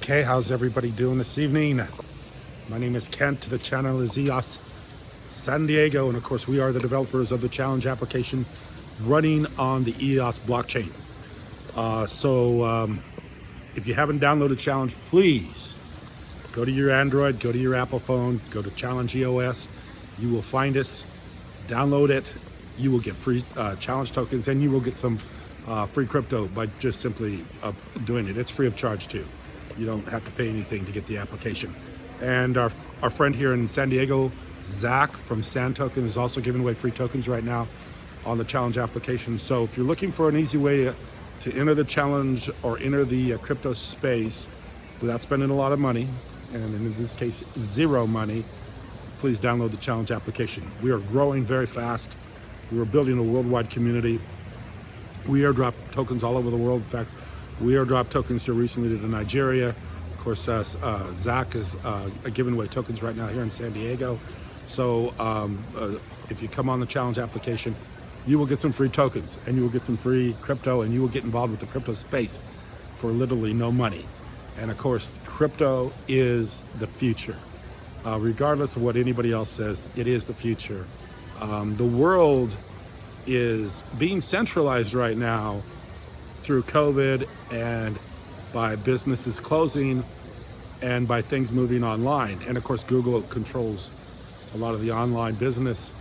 Okay, how's everybody doing this evening? My name is Kent. The channel is EOS San Diego, and of course we are the developers of the Challenge application running on the EOS blockchain. If you haven't downloaded Challenge, please go to your Android, go to your Apple phone, go to Challenge EOS. You will find us, download it. You will get free Challenge tokens, and you will get some free crypto by just simply doing it. It's free of charge too. You don't have to pay anything to get the application. And our friend here in San Diego, Zach from San Token, is also giving away free tokens right now on the Challenge application. So if you're looking for an easy way to enter the Challenge or enter the crypto space without spending a lot of money, and in this case, zero money, please download the Challenge application. We are growing very fast. We are building a worldwide community. We airdrop tokens all over the world. In fact, we airdrop tokens here recently to Nigeria. Of course, Zach is giving away tokens right now here in San Diego. So if you come on the Challenge application, you will get some free tokens, and you will get some free crypto, and you will get involved with the crypto space for literally no money. And of course, crypto is the future. Regardless of what anybody else says, it is the future. The world is being centralized right now through COVID and by businesses closing and by things moving online. And of course, Google controls a lot of the online business.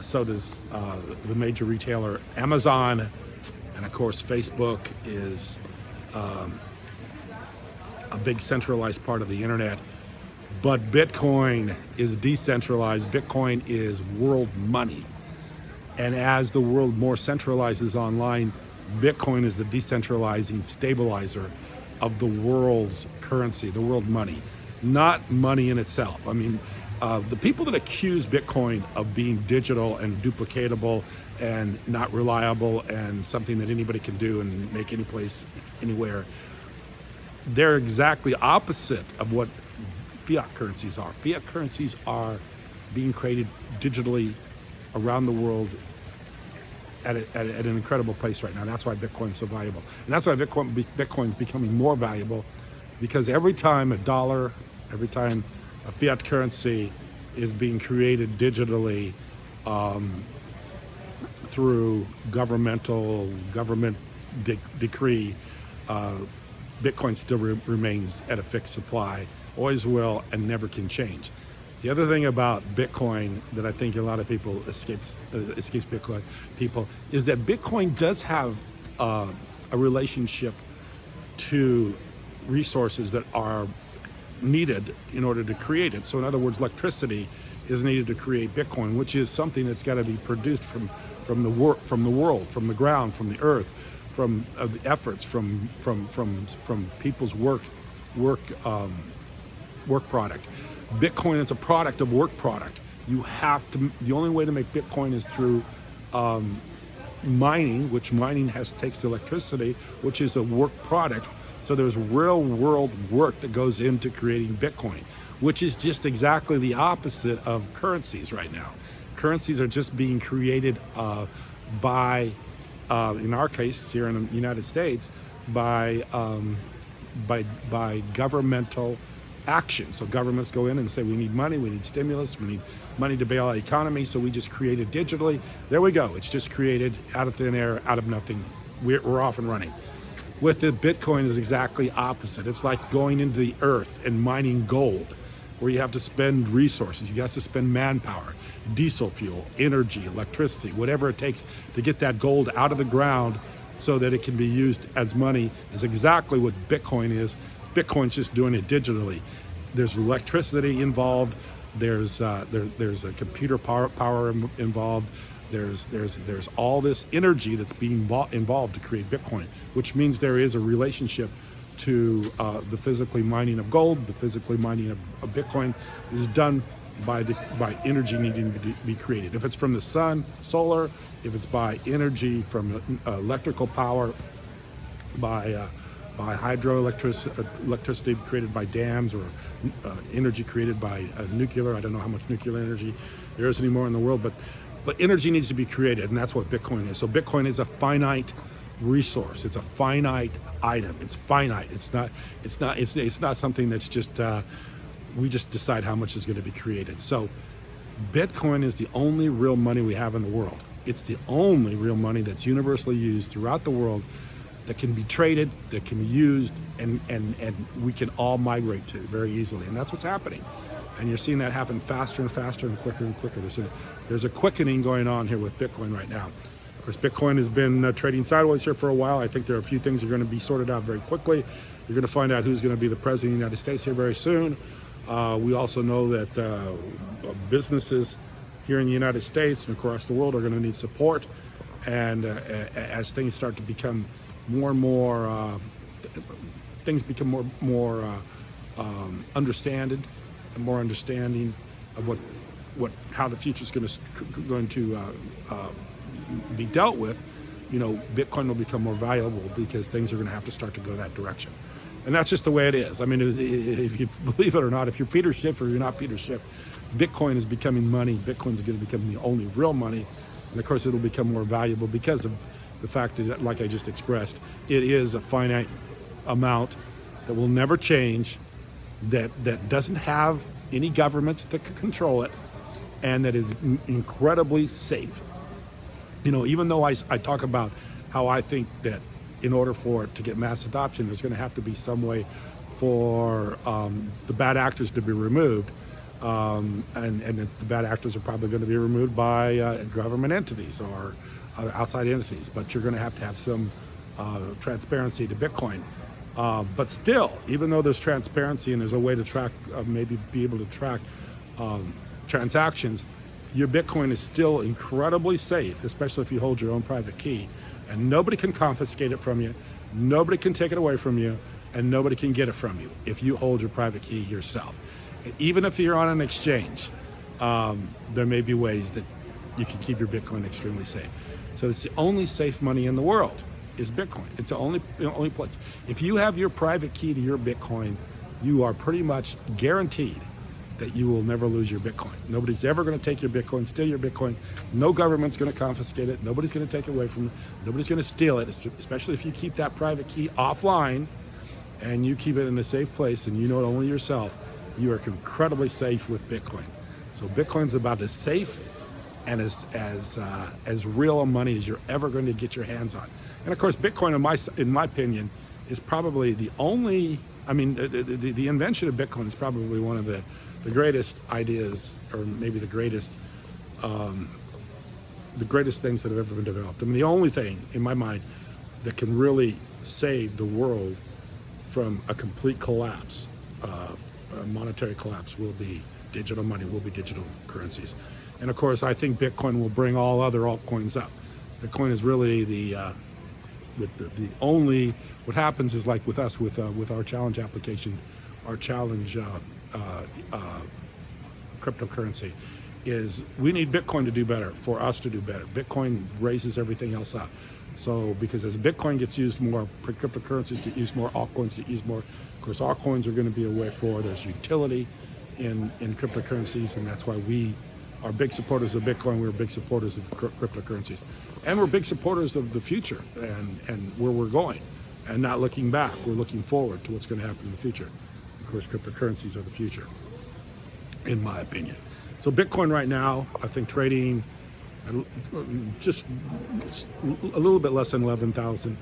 So does the major retailer Amazon. And of course, Facebook is a big centralized part of the internet. But Bitcoin is decentralized. Bitcoin is world money. And as the world more centralizes online, Bitcoin is the decentralizing stabilizer of the world's currency, the world money, not money in itself. I mean, the people that accuse Bitcoin of being digital and duplicatable and not reliable and something that anybody can do and make any place, anywhere, they're exactly opposite of what fiat currencies are. Fiat currencies are being created digitally around the world at an incredible place right now. That's why Bitcoin is so valuable. And that's why Bitcoin is becoming more valuable, because every time a fiat currency is being created digitally through government decree, Bitcoin still remains at a fixed supply, always will, and never can change. The other thing about Bitcoin that I think a lot of people escapes Bitcoin people is that Bitcoin does have a relationship to resources that are needed in order to create it. So in other words, electricity is needed to create Bitcoin, which is something that's got to be produced from the world, from the ground, from the earth, from the efforts, from people's work product. Bitcoin is a product of work product. You have to. The only way to make Bitcoin is through mining, which takes electricity, which is a work product. So there's real world work that goes into creating Bitcoin, which is just exactly the opposite of currencies right now. Currencies are just being created by, in our case here in the United States, by governmental action. So governments go in and say, we need money, we need stimulus, we need money to bail out the economy, so we just create it digitally. There we go. It's just created out of thin air, out of nothing. We're off and running. With the Bitcoin is exactly opposite. It's like going into the earth and mining gold, where you have to spend resources, you have to spend manpower, diesel fuel, energy, electricity, whatever it takes to get that gold out of the ground so that it can be used as money, is exactly what Bitcoin is. Bitcoin's just doing it digitally. There's electricity involved. There's a computer power involved. There's all this energy that's being involved to create Bitcoin, which means there is a relationship to the physically mining of gold. The physically mining of Bitcoin is done by energy needing to be created. If it's from the sun, solar. If it's by energy from electrical power, by hydroelectricity created by dams, or energy created by nuclear. I don't know how much nuclear energy there is anymore in the world, but energy needs to be created, and that's what Bitcoin is. So Bitcoin is a finite resource. It's a finite item. It's finite. It's not something that's just we just decide how much is going to be created. So Bitcoin is the only real money we have in the world. It's the only real money that's universally used throughout the world, that can be traded, that can be used, and we can all migrate to very easily. And that's what's happening. And you're seeing that happen faster and faster and quicker and quicker. There's a quickening going on here with Bitcoin right now. Of course, Bitcoin has been trading sideways here for a while. I think there are a few things that are going to be sorted out very quickly. You're going to find out who's going to be the president of the United States here very soon. We also know that businesses here in the United States and across the world are going to need support. And as things start to become more and more, things become more understanding of how the future is going to be dealt with. Bitcoin will become more valuable because things are going to have to start to go that direction. And that's just the way it is. I mean, if you believe it or not, if you're Peter Schiff or you're not Peter Schiff, Bitcoin is becoming money. Bitcoin is going to become the only real money. And of course, it'll become more valuable because of the fact that, like I just expressed, it is a finite amount that will never change, that doesn't have any governments that can control it, and that is incredibly safe. Even though I talk about how I think that in order for it to get mass adoption, there's going to have to be some way for the bad actors to be removed. And the bad actors are probably going to be removed by government entities or outside entities. But you're going to have some transparency to Bitcoin. But still, even though there's transparency and there's a way to track, maybe be able to track transactions, your Bitcoin is still incredibly safe, especially if you hold your own private key. And nobody can confiscate it from you, nobody can take it away from you, and nobody can get it from you if you hold your private key yourself. And even if you're on an exchange, there may be ways that you can keep your Bitcoin extremely safe. So it's the only safe money in the world is Bitcoin. It's the only place. If you have your private key to your Bitcoin, you are pretty much guaranteed that you will never lose your Bitcoin. Nobody's ever going to take your Bitcoin, steal your Bitcoin. No government's going to confiscate it. Nobody's going to take it away from you. Nobody's going to steal it, especially if you keep that private key offline and you keep it in a safe place and you know it only yourself. You are incredibly safe with Bitcoin. So Bitcoin's about as safe and as real a money as you're ever going to get your hands on. And of course, Bitcoin, in my opinion, is probably the only. I mean, the invention of Bitcoin is probably one of the greatest ideas, or maybe the greatest things that have ever been developed. I mean, the only thing in my mind that can really save the world from a complete collapse, a monetary collapse, will be digital money, will be digital currencies. And of course, I think Bitcoin will bring all other altcoins up. Bitcoin is really the only. What happens is, like with us, with our challenge application, our challenge cryptocurrency, is we need Bitcoin to do better for us to do better. Bitcoin raises everything else up. So because as Bitcoin gets used more, cryptocurrencies get used more, altcoins get used more. Of course, altcoins are going to be a way forward. There's utility in cryptocurrencies, and that's why we are big supporters of Bitcoin. We're big supporters of cryptocurrencies, and we're big supporters of the future and where we're going. And not looking back, we're looking forward to what's going to happen in the future. Of course, cryptocurrencies are the future, in my opinion. So Bitcoin right now, I think trading just a little bit less than 11,000.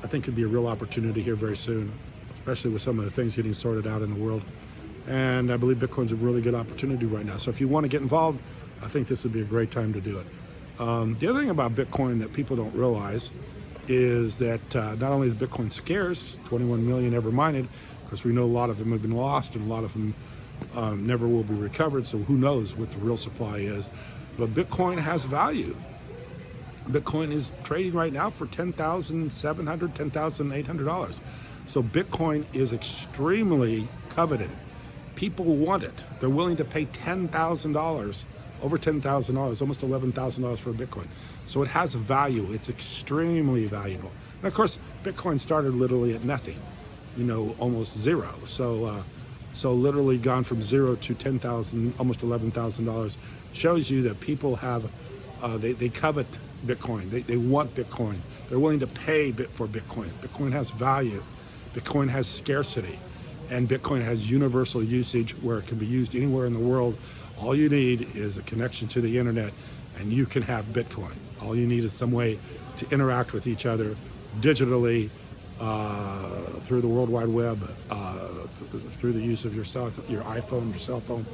I think could be a real opportunity here very soon, especially with some of the things getting sorted out in the world. And I believe Bitcoin's a really good opportunity right now. So if you want to get involved, I think this would be a great time to do it. The other thing about Bitcoin that people don't realize is that not only is Bitcoin scarce, 21 million ever mined, because we know a lot of them have been lost and a lot of them never will be recovered, so who knows what the real supply is. But Bitcoin has value. Bitcoin is trading right now for $10,700, $10,800. So Bitcoin is extremely coveted. People want it. They're willing to pay $10,000, over $10,000, almost $11,000 for a Bitcoin. So it has a value. It's extremely valuable. And of course, Bitcoin started literally at nothing, almost zero. So literally gone from zero to $10,000, almost $11,000, shows you that people have, they covet Bitcoin. They want Bitcoin. They're willing to pay for Bitcoin. Bitcoin has value. Bitcoin has scarcity. And Bitcoin has universal usage where it can be used anywhere in the world. All you need is a connection to the internet and you can have Bitcoin. All you need is some way to interact with each other digitally, through the World Wide Web, through the use of your iPhone, your cell phone,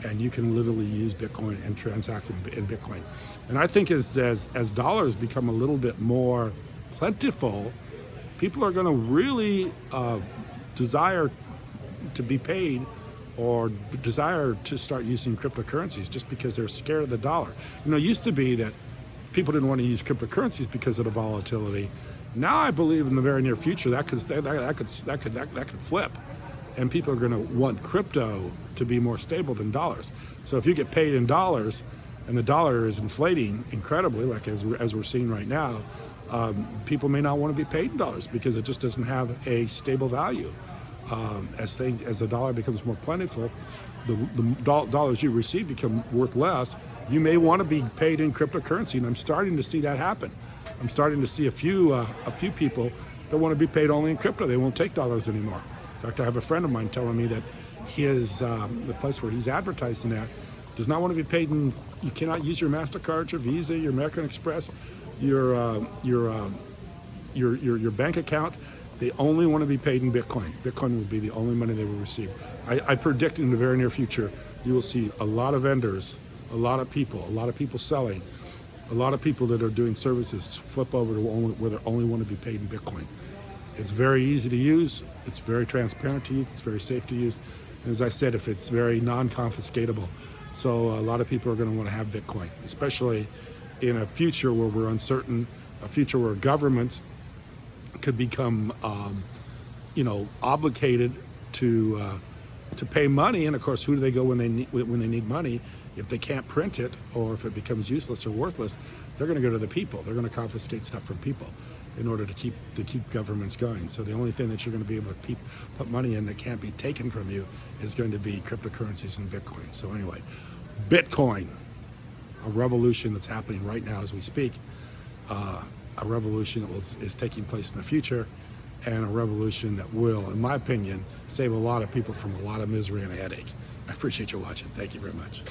and you can literally use Bitcoin and transact in Bitcoin. And I think as dollars become a little bit more plentiful, people are going to really desire to be paid or desire to start using cryptocurrencies just because they're scared of the dollar. You know, it used to be that people didn't want to use cryptocurrencies because of the volatility. Now I believe in the very near future that could flip, and people are going to want crypto to be more stable than dollars. So if you get paid in dollars, and the dollar is inflating incredibly, like as we're seeing right now, people may not want to be paid in dollars because it just doesn't have a stable value. As the dollar becomes more plentiful, the dollars you receive become worth less. You may want to be paid in cryptocurrency, and I'm starting to see that happen. I'm starting to see a few people that want to be paid only in crypto. They won't take dollars anymore. In fact, I have a friend of mine telling me that the place where he's advertising at does not want to be paid in. You cannot use your MasterCard, your Visa, your American Express, your bank account. They only want to be paid in Bitcoin. Bitcoin will be the only money they will receive. I predict in the very near future, you will see a lot of vendors, a lot of people selling, a lot of people that are doing services flip over to where they only want to be paid in Bitcoin. It's very easy to use. It's very transparent to use. It's very safe to use. And as I said, if it's very non-confiscatable. So a lot of people are going to want to have Bitcoin, especially in a future where we're uncertain, a future where governments could become, obligated to pay money. And of course, who do they go when they need money? If they can't print it, or if it becomes useless or worthless, they're going to go to the people. They're going to confiscate stuff from people in order to keep governments going. So the only thing that you're going to be able to put money in that can't be taken from you is going to be cryptocurrencies and Bitcoin. So anyway, Bitcoin, a revolution that's happening right now as we speak, a revolution that is taking place in the future, and a revolution that will, in my opinion, save a lot of people from a lot of misery and a headache. I appreciate you watching. Thank you very much.